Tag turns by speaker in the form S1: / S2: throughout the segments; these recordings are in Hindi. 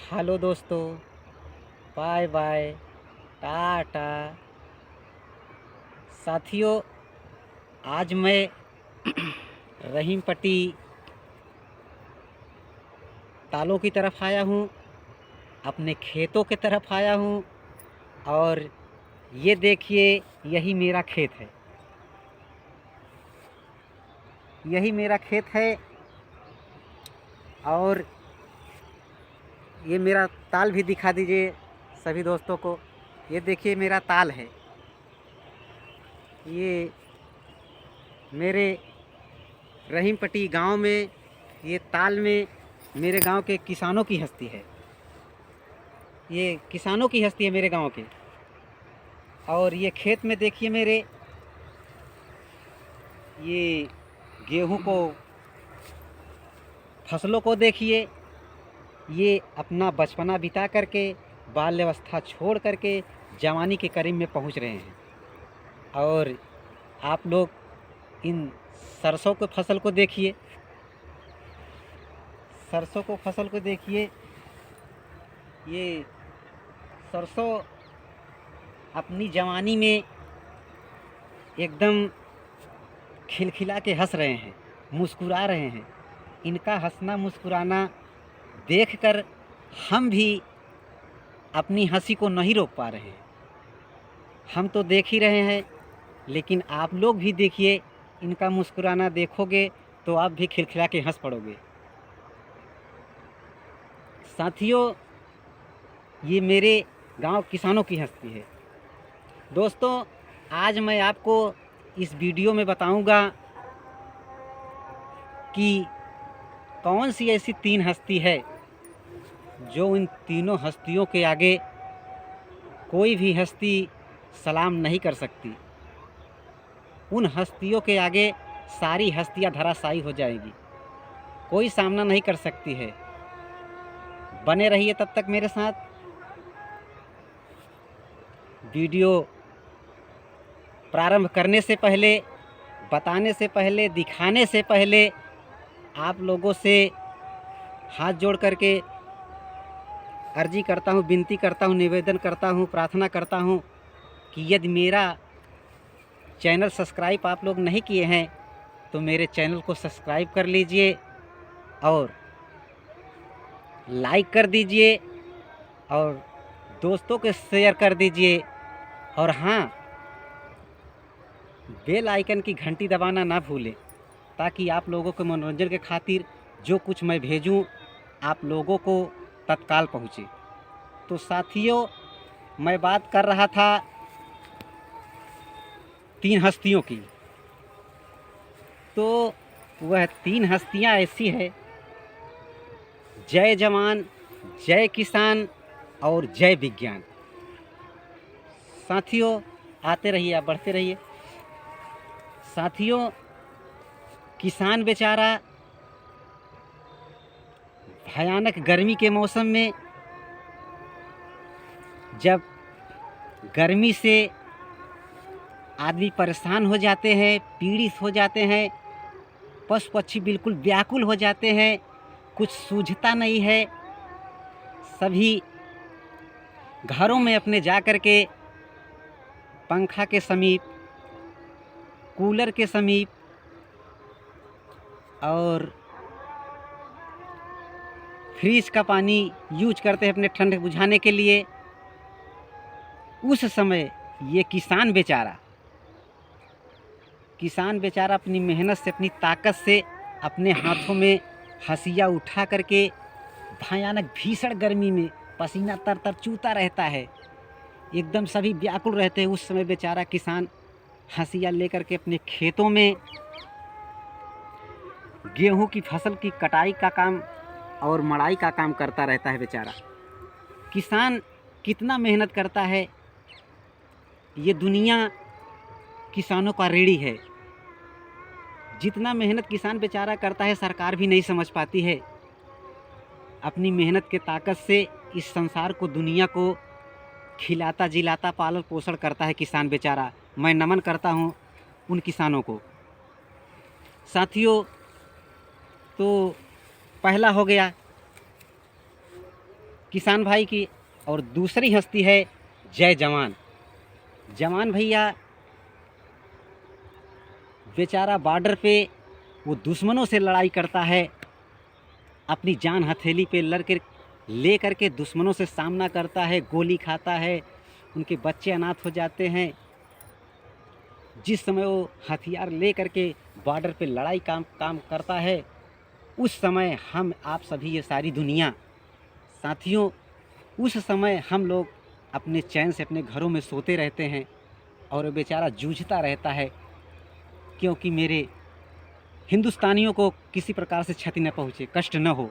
S1: हेलो दोस्तों, बाय बाय, टाटा। साथियों, आज मैं रहीमपट्टी तालों की तरफ आया हूँ, अपने खेतों की तरफ आया हूँ। और ये देखिए, यही मेरा खेत है, यही मेरा खेत है। और ये मेरा ताल भी दिखा दीजिए सभी दोस्तों को। ये देखिए, मेरा ताल है। ये मेरे रहीमपट्टी गांव में, ये ताल में मेरे गांव के किसानों की हस्ती है। ये किसानों की हस्ती है मेरे गांव के। और ये खेत में देखिए मेरे, ये गेहूं को, फसलों को देखिए। ये अपना बचपना बिता करके, बाल्यावस्था छोड़ करके जवानी के करीब में पहुंच रहे हैं। और आप लोग इन सरसों के फसल को देखिए, सरसों को फसल को देखिए। ये सरसों अपनी जवानी में एकदम खिलखिला के हंस रहे हैं, मुस्कुरा रहे हैं। इनका हंसना मुस्कुराना देखकर हम भी अपनी हंसी को नहीं रोक पा रहे हैं। हम तो देख ही रहे हैं, लेकिन आप लोग भी देखिए। इनका मुस्कुराना देखोगे तो आप भी खिलखिला के हंस पड़ोगे। साथियों, ये मेरे गांव किसानों की हस्ती है। दोस्तों, आज मैं आपको इस वीडियो में बताऊंगा कि कौन सी ऐसी तीन हस्ती है जो इन तीनों हस्तियों के आगे कोई भी हस्ती सलाम नहीं कर सकती। उन हस्तियों के आगे सारी हस्तियां धराशायी हो जाएगी, कोई सामना नहीं कर सकती है। बने रहिए तब तक मेरे साथ। वीडियो प्रारंभ करने से पहले, बताने से पहले, दिखाने से पहले आप लोगों से हाथ जोड़ करके अर्जी करता हूँ, विनती करता हूँ, निवेदन करता हूँ, प्रार्थना करता हूँ कि यदि मेरा चैनल सब्सक्राइब आप लोग नहीं किए हैं तो मेरे चैनल को सब्सक्राइब कर लीजिए और लाइक कर दीजिए और दोस्तों के शेयर कर दीजिए। और हाँ, बेल आइकन की घंटी दबाना ना भूलें, ताकि आप लोगों के मनोरंजन के खातिर जो कुछ मैं भेजूं आप लोगों को तत्काल पहुँचे। तो साथियों, मैं बात कर रहा था तीन हस्तियों की। तो वह तीन हस्तियां ऐसी है, जय जवान, जय किसान और जय विज्ञान। साथियों, आते रहिए, आप बढ़ते रहिए। साथियों, किसान बेचारा भयानक गर्मी के मौसम में, जब गर्मी से आदमी परेशान हो जाते हैं, पीड़ित हो जाते हैं, पशु पक्षी बिल्कुल व्याकुल हो जाते हैं, कुछ सूझता नहीं है, सभी घरों में अपने जा कर के पंखा के समीप, कूलर के समीप और फ्रिज का पानी यूज करते हैं अपने ठंड बुझाने के लिए। उस समय ये किसान बेचारा अपनी मेहनत से, अपनी ताकत से, अपने हाथों में हंसिया उठा करके भयानक भीषण गर्मी में पसीना तर तर चूता रहता है, एकदम सभी व्याकुल रहते हैं। उस समय बेचारा किसान हंसिया लेकर के अपने खेतों में गेहूं की फसल की कटाई का काम और मड़ाई का काम करता रहता है। बेचारा किसान कितना मेहनत करता है, ये दुनिया किसानों का ऋणी है। जितना मेहनत किसान बेचारा करता है सरकार भी नहीं समझ पाती है। अपनी मेहनत के ताकत से इस संसार को, दुनिया को खिलाता जिलाता पालन पोषण करता है किसान बेचारा। मैं नमन करता हूँ उन किसानों को। साथियों, तो पहला हो गया किसान भाई की। और दूसरी हस्ती है जय जवान। जवान भैया बेचारा बॉर्डर पे वो दुश्मनों से लड़ाई करता है, अपनी जान हथेली पे लड़ कर ले करके दुश्मनों से सामना करता है, गोली खाता है, उनके बच्चे अनाथ हो जाते हैं। जिस समय वो हथियार ले करके बॉर्डर पे लड़ाई काम करता है, उस समय हम आप सभी ये सारी दुनिया साथियों, उस समय हम लोग अपने चैन से अपने घरों में सोते रहते हैं और वो बेचारा जूझता रहता है, क्योंकि मेरे हिंदुस्तानियों को किसी प्रकार से क्षति न पहुँचे, कष्ट न हो।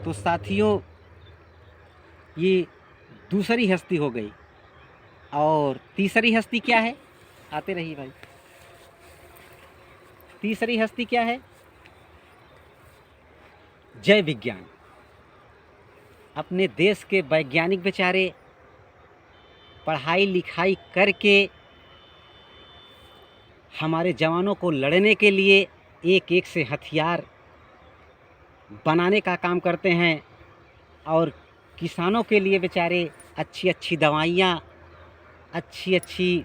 S1: तो साथियों, ये दूसरी हस्ती हो गई। और तीसरी हस्ती क्या है? आते रहिए भाई। तीसरी हस्ती क्या है? जय विज्ञान। अपने देश के वैज्ञानिक बेचारे पढ़ाई लिखाई करके हमारे जवानों को लड़ने के लिए एक एक से हथियार बनाने का काम करते हैं, और किसानों के लिए बेचारे अच्छी अच्छी दवाइयाँ, अच्छी अच्छी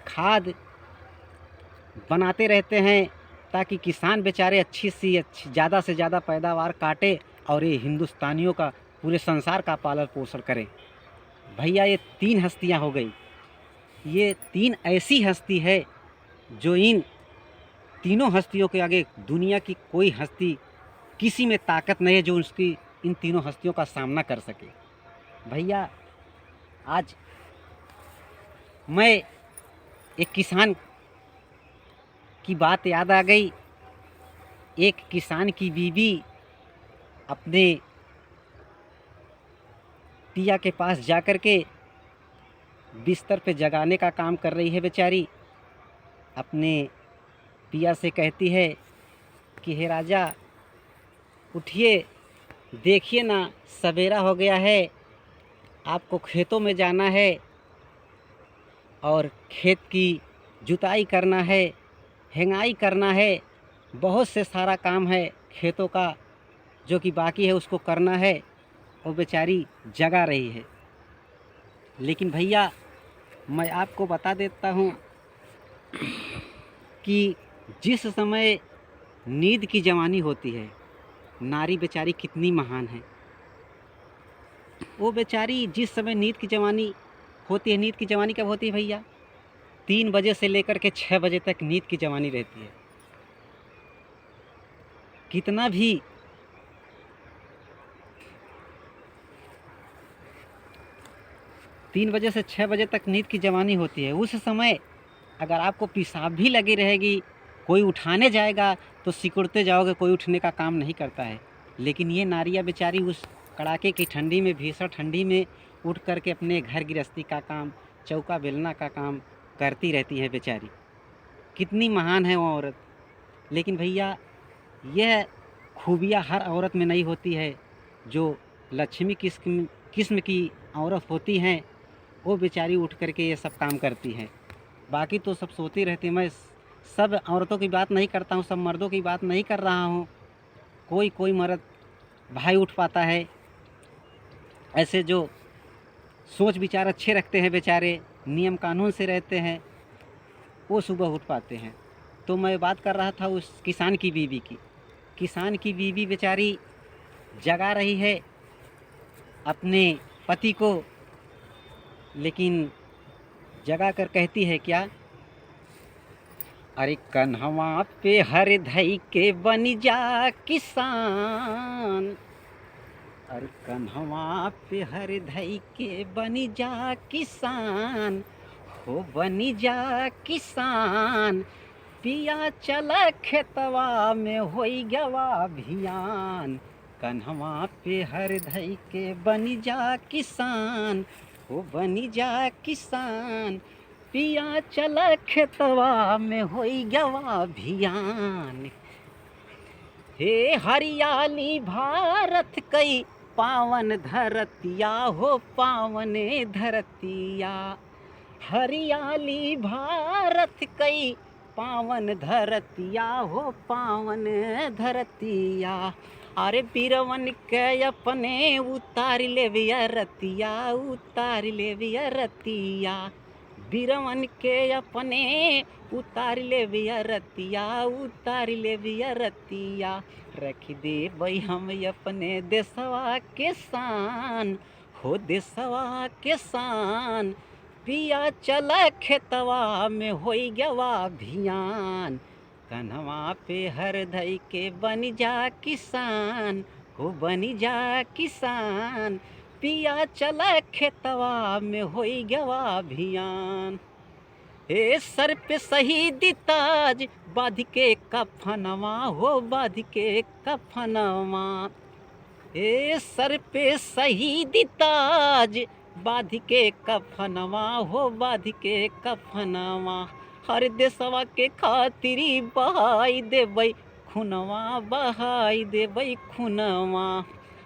S1: खाद बनाते रहते हैं, ताकि किसान बेचारे अच्छी ज़्यादा से ज़्यादा पैदावार काटे और ये हिंदुस्तानियों का, पूरे संसार का पालन पोषण करें। भैया ये तीन हस्तियाँ हो गई। ये तीन ऐसी हस्ती है जो इन तीनों हस्तियों के आगे दुनिया की कोई हस्ती, किसी में ताकत नहीं है जो उसकी इन तीनों हस्तियों का सामना कर सके। भैया आज मैं एक किसान की बात याद आ गई। एक किसान की बीवी अपने पिया के पास जाकर के बिस्तर पे जगाने का काम कर रही है बेचारी। अपने पिया से कहती है कि हे राजा उठिए, देखिए ना सवेरा हो गया है, आपको खेतों में जाना है और खेत की जुताई करना है, हेंगाई करना है, बहुत से सारा काम है खेतों का जो कि बाकी है, उसको करना है। वो बेचारी जगा रही है। लेकिन भैया मैं आपको बता देता हूँ कि जिस समय नींद की जवानी होती है, नारी बेचारी कितनी महान है। वो बेचारी जिस समय नींद की जवानी होती है, नींद की जवानी कब होती है भैया? 3 बजे से लेकर के 6 बजे तक नींद की जवानी रहती है। कितना भी 3 बजे से 6 बजे तक नींद की जवानी होती है। उस समय अगर आपको पेशाब भी लगी रहेगी, कोई उठाने जाएगा तो सिकुड़ते जाओगे, कोई उठने का काम नहीं करता है। लेकिन ये नारियाँ बेचारी उस कड़ाके की ठंडी में, भीषण ठंडी में उठ करके अपने घर गृहस्थी का काम, चौका बेलना का काम करती रहती है बेचारी। कितनी महान है वो औरत। लेकिन भैया यह खूबियाँ हर औरत में नहीं होती है। जो लक्ष्मी किस्म की औरत होती हैं, वो बेचारी उठ करके ये सब काम करती हैं। बाकी तो सब सोती रहती हैं। मैं सब औरतों की बात नहीं करता हूँ, सब मर्दों की बात नहीं कर रहा हूँ। कोई मर्द भाई उठ पाता है, ऐसे जो सोच विचार अच्छे रखते हैं बेचारे, नियम कानून से रहते हैं, वो सुबह उठ पाते हैं। तो मैं बात कर रहा था उस किसान की बीवी की। किसान की बीवी बेचारी जगा रही है अपने पति को, लेकिन जगा कर कहती है क्या? अरे कन्हवा पे हर धई के बन जा किसान, अरे कन्हवा पे हर धई के बन जा किसान, हो बन जा किसान, पिया चला खेतवा में होई गवा भियान, कन्हवा पे हर धई के बन जा किसान, हो बन जा किसान, पिया चला खेतवा में होई गवा भियान। हे हरियाली भारत कई पावन धरतिया, हो पावन धरतिया, हरियाली भारत कई पावन धरतिया, हो पावन धरतिया, अरे बीरवन के अपने उतार ले रतिया, उतार ले रतिया, बीरवन के अपने उतार ले रतिया, उतार ले रतिया, रख दे भाई हम अपने देशवा के शान, हो देशवा के शान, पिया चल खेतवा में होई गवा भियान, कन्हवा पे हर धई के बन जा किसान, हो बनी जा किसान, पिया चल खेतवा में होई गवा भियान। ए सर पे शहीद ताज बांध के कफनवा, हो बांध के कफनवा, ए सर पे शहीद ताज बांध के कफनवा, हो बांध के कफनवा, हर देशवा के खातिरी बहाई देबै खुनवा, बहाई देबै खुनवा,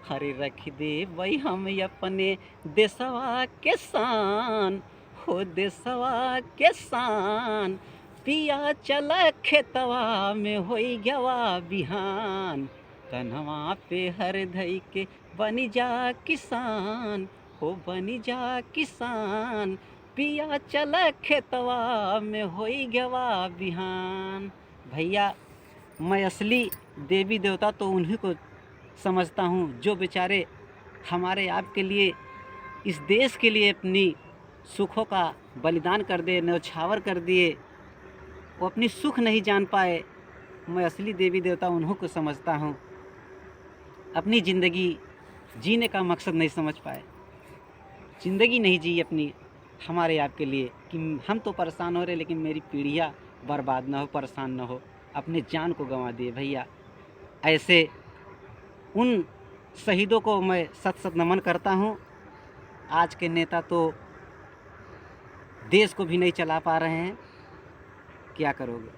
S1: हरे रख देबै हम अपने देशवा के शान, हो देशवा के शान, पिया चल खेतवा में होई गवा बिहान, कन्हवा पे हर धई के बनी जा किसान, हो बनी जा किसान, पिया चल खेतवा में होई गवा बिहान। भैया मैं असली देवी देवता तो उन्हीं को समझता हूँ जो बेचारे हमारे आपके लिए, इस देश के लिए अपनी सुखों का बलिदान कर दिए, न्यौछावर कर दिए, वो अपनी सुख नहीं जान पाए। मैं असली देवी देवता उन्हीं को समझता हूँ, अपनी ज़िंदगी जीने का मकसद नहीं समझ पाए, ज़िंदगी नहीं जी अपनी हमारे आपके लिए, कि हम तो परेशान हो रहे लेकिन मेरी पीढ़ियाँ बर्बाद ना हो, परेशान ना हो, अपने जान को गंवा दिए। भैया ऐसे उन शहीदों को मैं सत सत नमन करता हूँ। आज के नेता तो देश को भी नहीं चला पा रहे हैं, क्या करोगे।